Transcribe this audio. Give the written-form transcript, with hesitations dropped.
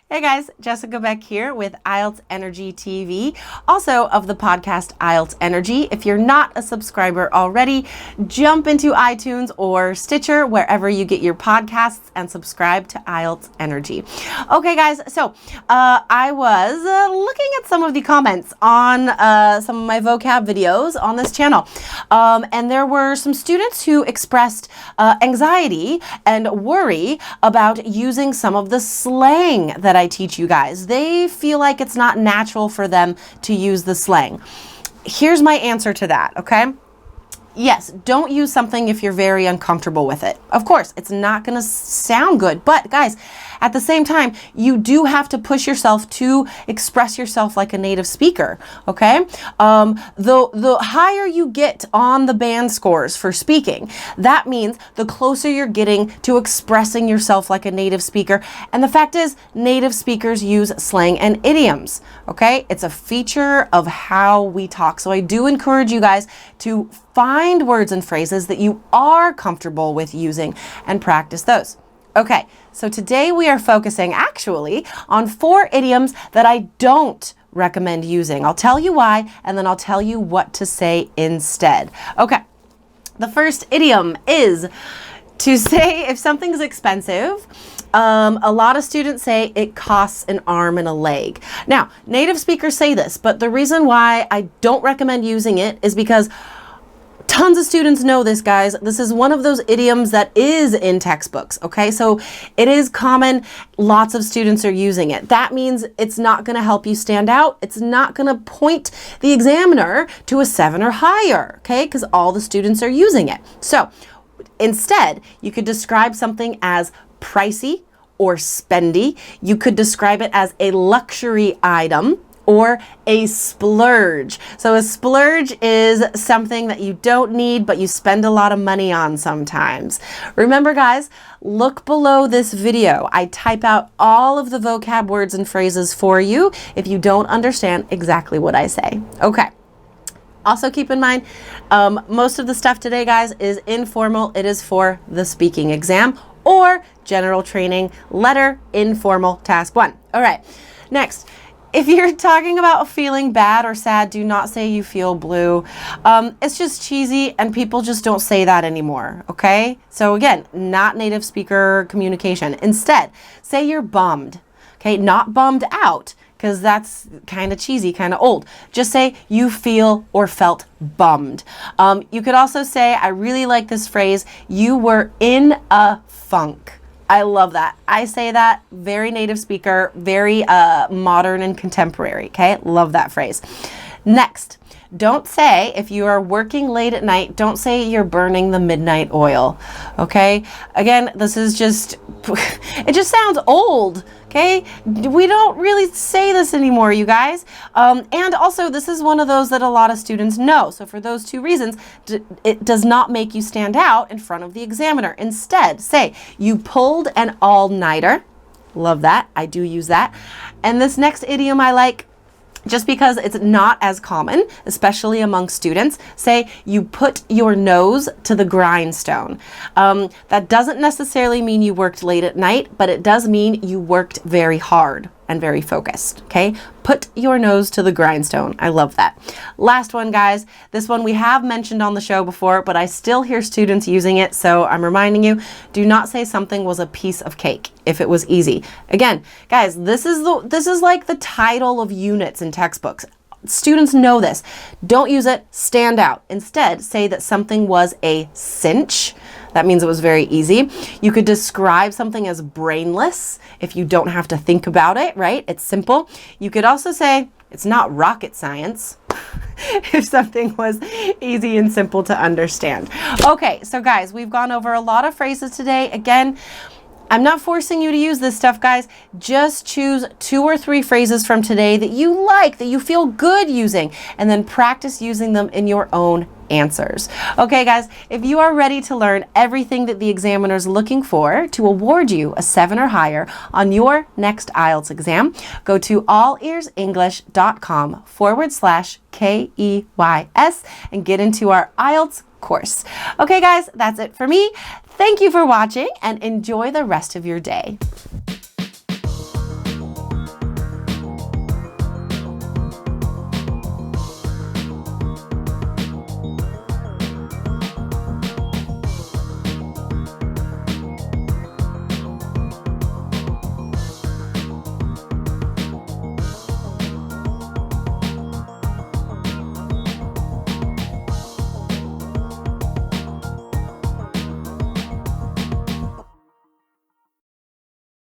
Hey guys, Jessica Beck here with IELTS Energy TV, also of the podcast IELTS Energy. If you're not a subscriber already, jump into iTunes or Stitcher, wherever you get your podcasts, and subscribe to IELTS Energy. Okay guys, so I was looking at some of the comments on some of my vocab videos on this channel, and there were some students who expressed anxiety and worry about using some of the slang that I teach you guys. They feel like it's not natural for them to use the slang. Here's my answer to that, okay? Yes, don't use something if you're very uncomfortable with it. Of course, it's not going to sound good, but guys, at the same time, you do have to push yourself to express yourself like a native speaker, okay? The higher you get on the band scores for speaking, that means the closer you're getting to expressing yourself like a native speaker. And the fact is, native speakers use slang and idioms, okay? It's a feature of how we talk. So I do encourage you guys to find words and phrases that you are comfortable with using and practice those. Okay, so today we are focusing actually on 4 idioms that I don't recommend using. I'll tell you why, and then I'll tell you what to say instead. Okay, the first idiom is to say if something's expensive. A lot of students say it costs an arm and a leg. Now, native speakers say this, but the reason why I don't recommend using it is because tons of students know this, guys. This is one of those idioms that is in textbooks, okay? So it is common. Lots of students are using it. That means it's not going to help you stand out. It's not going to point the examiner to a 7 or higher, okay? Because all the students are using it. So instead, you could describe something as pricey or spendy. You could describe it as a luxury item or a splurge. So a splurge is something that you don't need, but you spend a lot of money on sometimes. Remember guys, look below this video. I type out all of the vocab words and phrases for you if you don't understand exactly what I say. Okay. Also keep in mind, most of the stuff today, guys, is informal. It is for the speaking exam or general training letter informal task 1. All right, next. If you're talking about feeling bad or sad, do not say you feel blue. It's just cheesy and people just don't say that anymore, okay? So again, not native speaker communication. Instead, say you're bummed, okay? Not bummed out, because that's kind of cheesy, kind of old. Just say you feel or felt bummed. You could also say, I really like this phrase, you were in a funk. I love that. I say that, very native speaker, very modern and contemporary, okay? Love that phrase. Next, don't say, if you are working late at night, don't say you're burning the midnight oil, okay? Again, this is just, it just sounds old, okay? We don't really say this anymore, you guys. And also, this is one of those that a lot of students know. So for those 2 reasons, it does not make you stand out in front of the examiner. Instead, say, you pulled an all-nighter. Love that. I do use that. And this next idiom I like, just because it's not as common, especially among students, say you put your nose to the grindstone. That doesn't necessarily mean you worked late at night, but it does mean you worked very hard and very focused, okay? Put your nose to the grindstone. I love that. Last one, guys. This one we have mentioned on the show before, but I still hear students using it, so I'm reminding you, do not say something was a piece of cake if it was easy. Again, guys, this is like the title of units in textbooks. Students know this. Don't use it, stand out. Instead, say that something was a cinch. That means it was very easy. You could describe something as brainless if you don't have to think about it, right? It's simple. You could also say it's not rocket science if something was easy and simple to understand. Okay, so guys, we've gone over a lot of phrases today. Again, I'm not forcing you to use this stuff, guys. Just choose 2 or 3 phrases from today that you like, that you feel good using, and then practice using them in your own answers. Okay, guys, if you are ready to learn everything that the examiner is looking for to award you a 7 or higher on your next IELTS exam, go to allearsenglish.com/KEYS and get into our IELTS course. Okay, guys, that's it for me. Thank you for watching and enjoy the rest of your day.